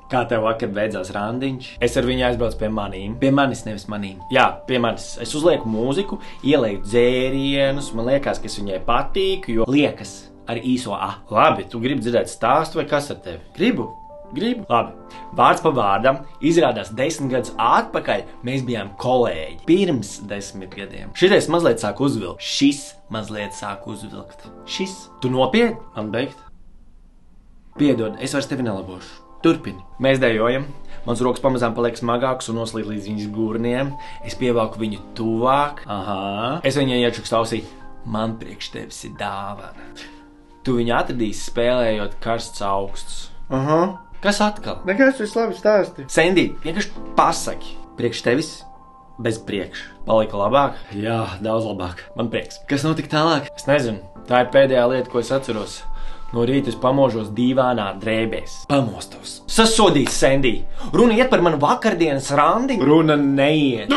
Kā tev vakar beidzās randiņš? Es ar viņu aizbraucu pie manīm. Pie manis, nevis manīm. Jā, pie manis. Es uzlieku mūziku, ielieku dzērienus, man liekas, ka es viņai patīk, jo liekas ar īso A. Labi, tu gribi dzirdēt stāstu vai kas ar tevi? Gribu. Labi. Vārds pa vārdam. Izrādās 10 gadus atpakaļ mēs bijām kolēģi. Pirms 10 gadiem. Šitais mazliet sāk uzvilkt. Šis mazliet sāk uzvilkt. Šis. Tu nopietni? Man beigt? Piedod, es vairs tevi nelabošu. Turpini. Mēs dejojam. Mans rokas pamazām paliek smagāks un noslīd līdz viņas gurniem. Es pievelku viņu tuvāk. Aha. Es viņai iečukstu ausī. Man priekš tevis ir dāvana. Tu viņu atradīsi spēlējot karsts augsts. Aha. Kas atkal? Nekas, viss labi stāsti. Sandy, vienkārši pasaki. Priekš tevis bez priekš. Palika labāk? Jā, daudz labāk. Man prieks. Kas notika tālāk? Es nezinu. Tā ir pēdējā lieta, ko es atceros. No rīta es pamožos dīvānā drēbēs. Pamostos. Sasodīts, Sandy. Runa iet par manu vakardienas randi? Runa neiet.